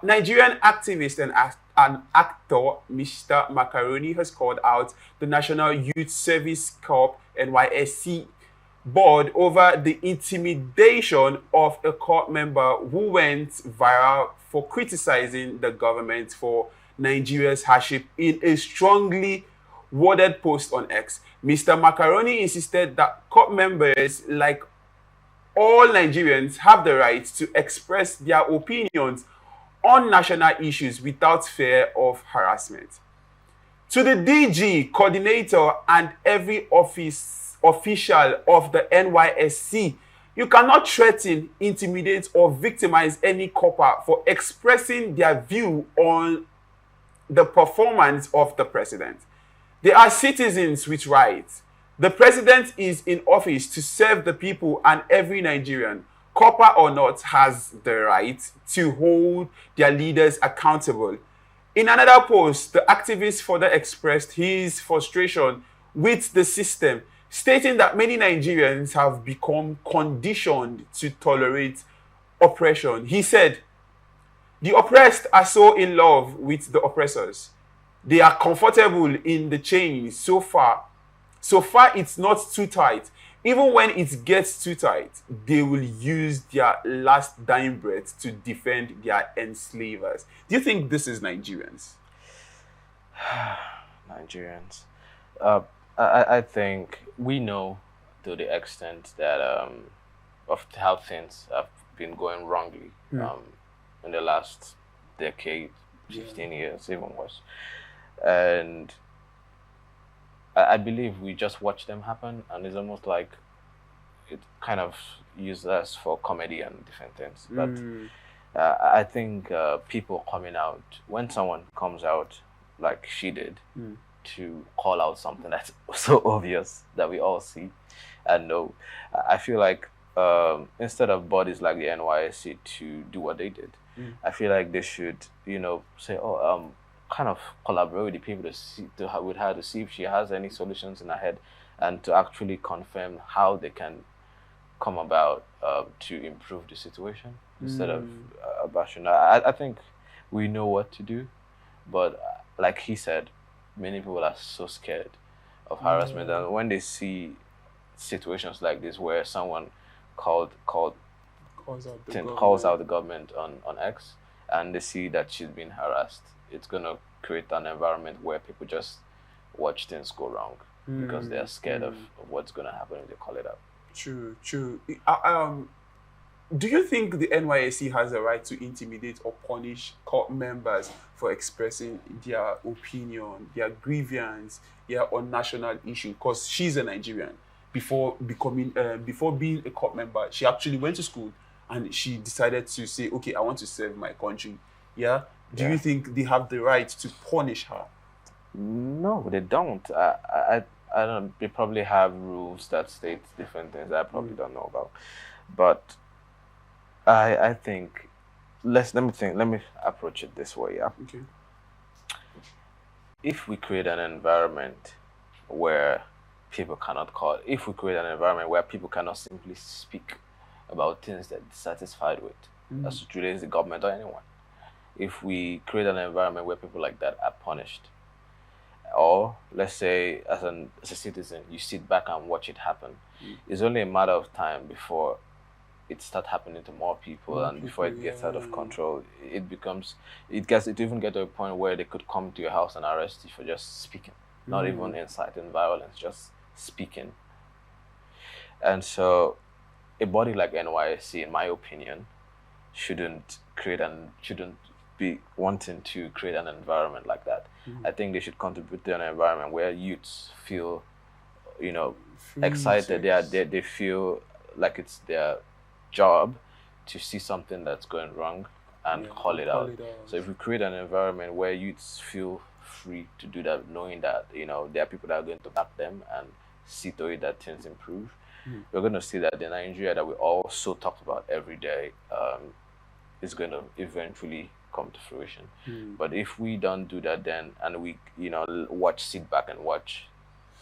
Nigerian activist and an actor, Mr. Macaroni, has called out the National Youth Service Corp (NYSC) board over the intimidation of a court member who went viral for criticizing the government for Nigeria's hardship in a strongly worded post on X. Mr. Macaroni insisted that court members, like all Nigerians, have the right to express their opinions on national issues without fear of harassment. To the DG, coordinator, and every official of the NYSC, you cannot threaten, intimidate, or victimize any corper for expressing their view on the performance of the president. They are citizens with rights. The president is in office to serve the people, and every Nigerian, corper or not, has the right to hold their leaders accountable. In another post, the activist further expressed his frustration with the system, stating that many Nigerians have become conditioned to tolerate oppression. He said, the oppressed are so in love with the oppressors. They are comfortable in the chains so far it's not too tight. Even when it gets too tight, they will use their last dying breath to defend their enslavers. Do you think this is Nigerians? Nigerians. I think we know to the extent that of how things have been going wrongly in the last decade, 15 years, even worse. And I believe we just watch them happen, and it's almost like it kind of uses us for comedy and different things. But I think people coming out, when someone comes out like she did, to call out something that's so obvious that we all see and know, I feel like instead of bodies like the NYSC to do what they did, I feel like they should, say, kind of collaborate with the people to see with her to see if she has any solutions in her head, and to actually confirm how they can come about to improve the situation instead of bashing. I think we know what to do, but like he said, many people are so scared of harassment, and when they see situations like this where someone calls out the government on X, and they see that she's being harassed, it's gonna create an environment where people just watch things go wrong because they're scared of what's gonna happen if they call it out. True. Do you think the NYSC has a right to intimidate or punish court members for expressing their opinion, their grievance, on national issue? Because she's a Nigerian. Before being a court member, she actually went to school and she decided to say, okay, I want to serve my country. Yeah. Do you think they have the right to punish her? No, they don't. I don't. They probably have rules that state different things that I probably don't know about. But I think let me approach it this way. Yeah. Okay. If we create an environment where people cannot call, if we create an environment where people cannot simply speak about things that they're dissatisfied with, as it relates to the government or anyone, if we create an environment where people like that are punished, or let's say as a citizen you sit back and watch it happen, it's only a matter of time before it starts happening to more people, and before it gets out of control, it even get to a point where they could come to your house and arrest you for just speaking, not even inciting violence, just speaking. And so a body like NYSC, in my opinion, shouldn't be wanting to create an environment like that. I think they should contribute to an environment where youths feel, excited. They feel like it's their job to see something that's going wrong and call it out. So if we create an environment where youths feel free to do that, knowing that there are people that are going to back them and see to it that things improve, we're going to see that the Nigeria that we also talk about every day is going to eventually come to fruition. But if we don't do that, then, and we sit back and watch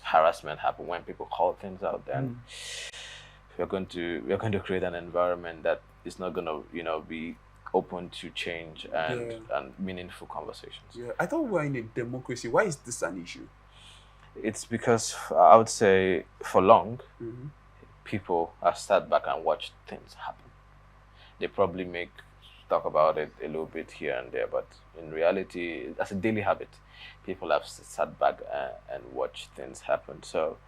harassment happen when people call things out, then we're going to create an environment that is not going to be open to change and meaningful conversations. Yeah, I thought we were in a democracy. Why is this an issue? It's because I would say for long, people have sat back and watched things happen. They probably talk about it a little bit here and there, but in reality, as a daily habit, people have sat back and watched things happen. So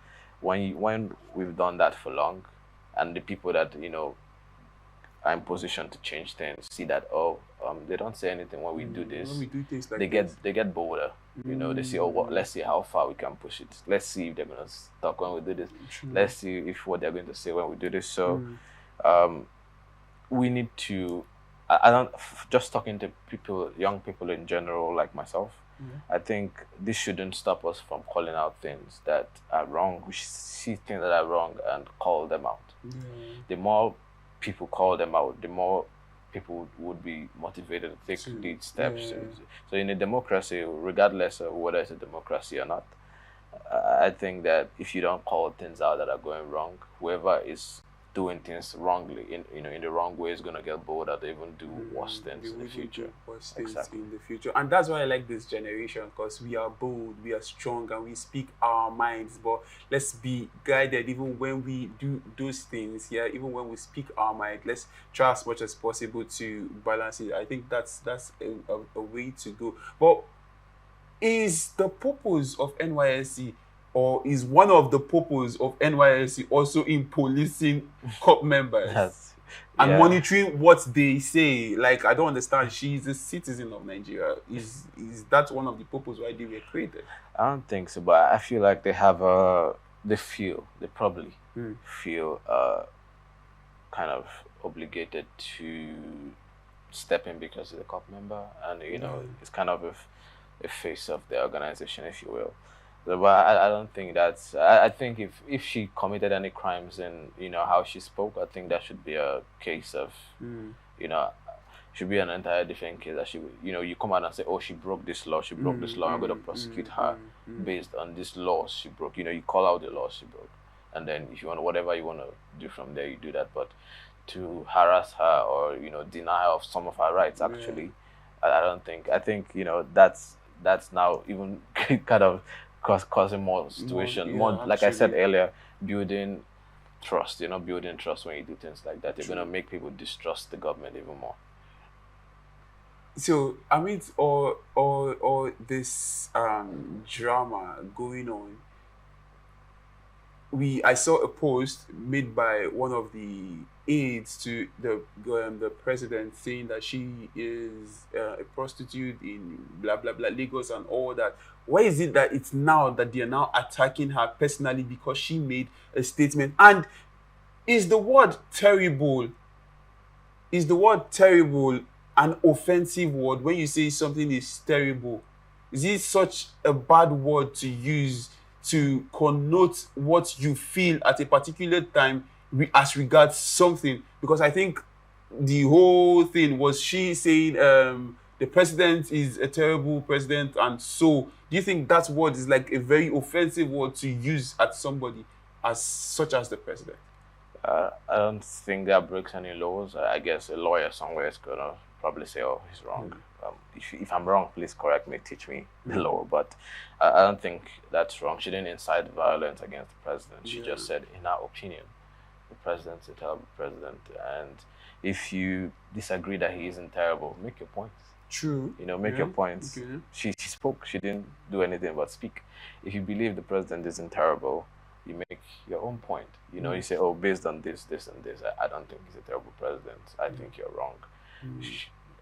when we've done that for long, and the people that are in position to change things see that they don't say anything when we do this, when we do things like they get bolder. They say, let's see how far we can push it. Let's see if they're gonna talk when we do this. Let's see if what they're going to say when we do this. So we need to I don't just talking to people, young people in general, like myself. I think this shouldn't stop us from calling out things that are wrong. We should see things that are wrong and call them out. The more people call them out, the more people would be motivated to take these steps. So in a democracy, regardless of whether it's a democracy or not, I think that if you don't call things out that are going wrong, whoever is doing things wrongly in the wrong way is going to get bored or even do worse things in the future. In the future. And that's why I like this generation, because we are bold, we are strong, and we speak our minds. But let's be guided even when we do those things. Even when we speak our mind, let's try as much as possible to balance it. I think that's a way to go. But is the purpose of NYSC, or is one of the purpose of NYSC also in policing corp members and monitoring what they say? Like, I don't understand. She's a citizen of Nigeria. Is that one of the purposes why they were created? I don't think so, but I feel like they probably feel kind of obligated to step in because he's a corp member, and it's kind of a face of the organization, if you will. But I don't think that's. I think if she committed any crimes in how she spoke, I think that should be a case of should be an entire different case. That she you come out and say, oh, she broke this law, I'm going to prosecute her based on this laws she broke. You call out the laws she broke, and then if you want whatever you want to do from there, you do that. But to harass her or deny her of some of her rights, actually, I don't think. I think that's now even kind of causing more situation, more like I said earlier, building trust. Building trust when you do things like that. You're gonna make people distrust the government even more. So amidst all this drama going on, I saw a post made by one of the aides to the president, saying that she is a prostitute in blah blah blah Lagos and all that. Why is it that it's now that they are now attacking her personally because she made a statement? And is the word terrible an offensive word? When you say something is terrible, is it such a bad word to use to connote what you feel at a particular time as regards something? Because I think the whole thing was she saying the president is a terrible president, and so do you think that word is like a very offensive word to use at somebody as such as the president? I don't think that breaks any laws. I guess a lawyer somewhere is gonna probably say, "Oh, he's wrong." If I'm wrong, please correct me, teach me the law. But I don't think that's wrong. She didn't incite violence against the president. She just said, in her opinion, the president's a terrible president. And if you disagree that he isn't terrible, make your points. True. Make your points. Okay. She spoke. She didn't do anything but speak. If you believe the president isn't terrible, you make your own point. You say, oh, based on this, and this, I don't think he's a terrible president. I think you're wrong.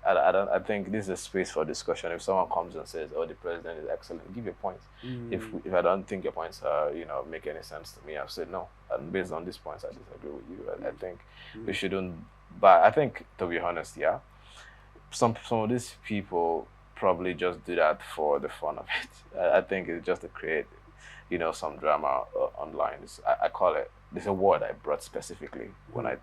I think this is a space for discussion. If someone comes and says, oh, the president is excellent, give your points. If I don't think your points make any sense to me, I've said no. And based on these points, I disagree with you. I think we shouldn't. But I think, to be honest, some of these people probably just do that for the fun of it. I think it's just to create, some drama online. I call it. There's a word I brought specifically when I,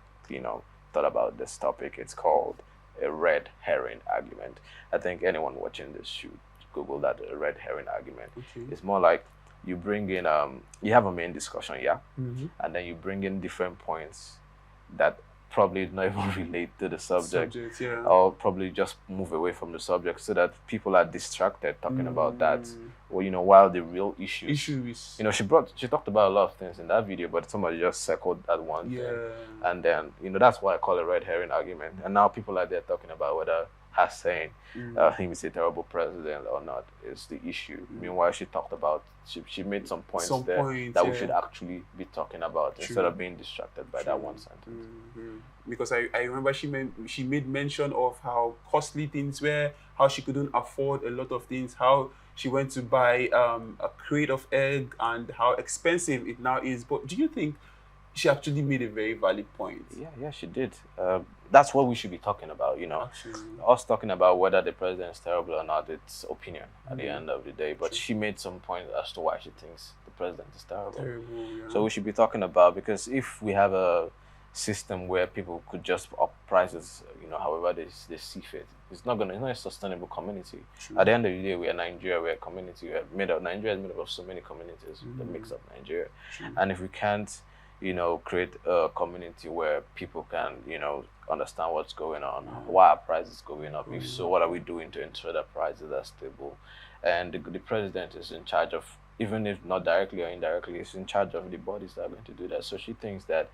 thought about this topic. It's called a red herring argument. I think anyone watching this should Google that, a red herring argument. It's more like you bring in you have a main discussion, and then you bring in different points that probably not even relate to the subject, Yeah. or probably just move away from the subject so that people are distracted talking about that. Or while the real issue is, she talked about a lot of things in that video, but somebody just circled that one thing, and then that's why I call it red herring argument. And now people are there talking about whether her saying him is a terrible president or not is the issue. Meanwhile, she talked about she made some points that we should actually be talking about instead of being distracted by that one sentence. Because I remember she made mention of how costly things were, how she couldn't afford a lot of things, how she went to buy a crate of egg, and how expensive it now is. But do you think she actually made a very valid point? Yeah, she did. That's what we should be talking about, Actually. Us talking about whether the president is terrible or not, it's opinion at the end of the day. But she made some point as to why she thinks the president is terrible. So we should be talking about, because if we have a system where people could just up prices, however they see fit, it's not a sustainable community. At the end of the day, we are Nigeria, we're a community. Nigeria is made up of so many communities that makes up Nigeria. And if we can't create a community where people can, understand what's going on, why our price is going up. If so, what are we doing to ensure that prices are stable? And the president is in charge of, even if not directly or indirectly, is in charge of the bodies that are going to do that. So she thinks that,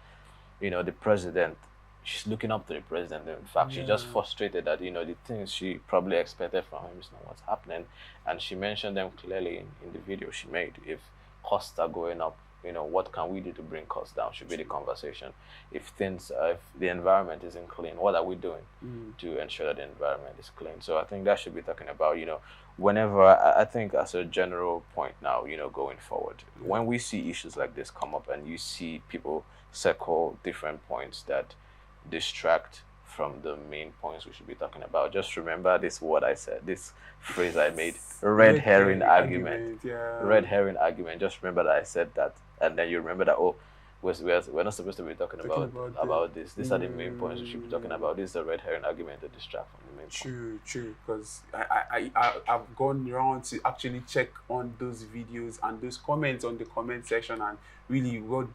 the president, she's looking up to the president. In fact, she's just frustrated that, the things she probably expected from him is not what's happening. And she mentioned them clearly in the video she made. If costs are going up, what can we do to bring costs down should be the conversation. If the environment isn't clean, what are we doing to ensure that the environment is clean? So I think that should be talking about, whenever, I think as a general point now, going forward, when we see issues like this come up and you see people circle different points that distract from the main points we should be talking about, just remember this word I said, this phrase I made, red herring argument. Red herring argument. Just remember that I said that, and then you remember that, we're not supposed to be talking about this. These are the main points we should be talking about. This is a red herring argument to distract from the main point. True. Because I've gone around to actually check on those videos and those comments on the comment section, and really what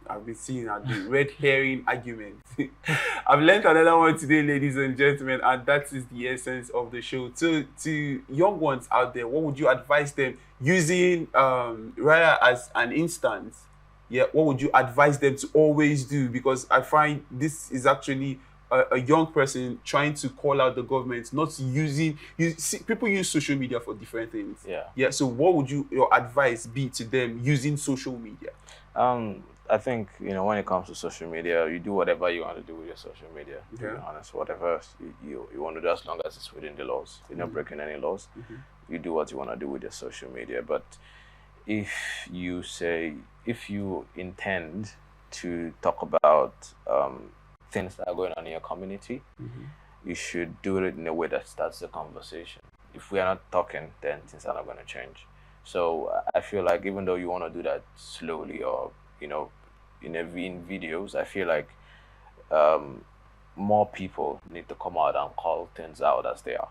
I've been seeing are the red herring argument. I've learned another one today, ladies and gentlemen, and that is the essence of the show. To young ones out there, what would you advise them using Raya as an instance? What would you advise them to always do? Because I find this is actually a young person trying to call out the government, not using. People use social media for different things. So what would your advice be to them using social media? I think, when it comes to social media, you do whatever you want to do with your social media. To be honest, whatever you want to do, as long as it's within the laws. You're not breaking any laws. You do what you want to do with your social media. But if you intend to talk about things that are going on in your community, you should do it in a way that starts the conversation. If we are not talking, then things are not going to change. So I feel like even though you want to do that slowly or in videos, I feel like more people need to come out and call things out as they are.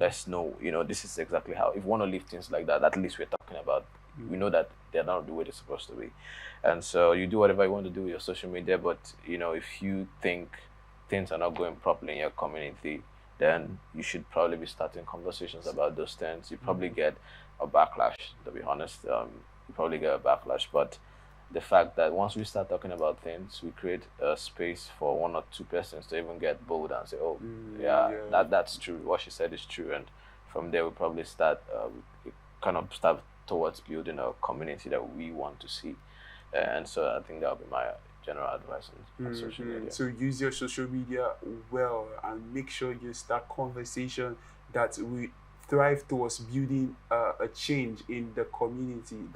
Let's know, this is exactly how. If you want to leave things like that, at least we're talking about. We know that they're not the way they're supposed to be, and so you do whatever you want to do with your social media. But if you think things are not going properly in your community, then you should probably be starting conversations about those things. You probably get a backlash. To be honest, you probably get a backlash, but the fact that once we start talking about things, we create a space for one or two persons to even get bold and say, that's true. What she said is true. And from there, we'll probably start towards building a community that we want to see. And so I think that'll be my general advice on social media. So use your social media well and make sure you start conversation that we thrive towards building a change in the community.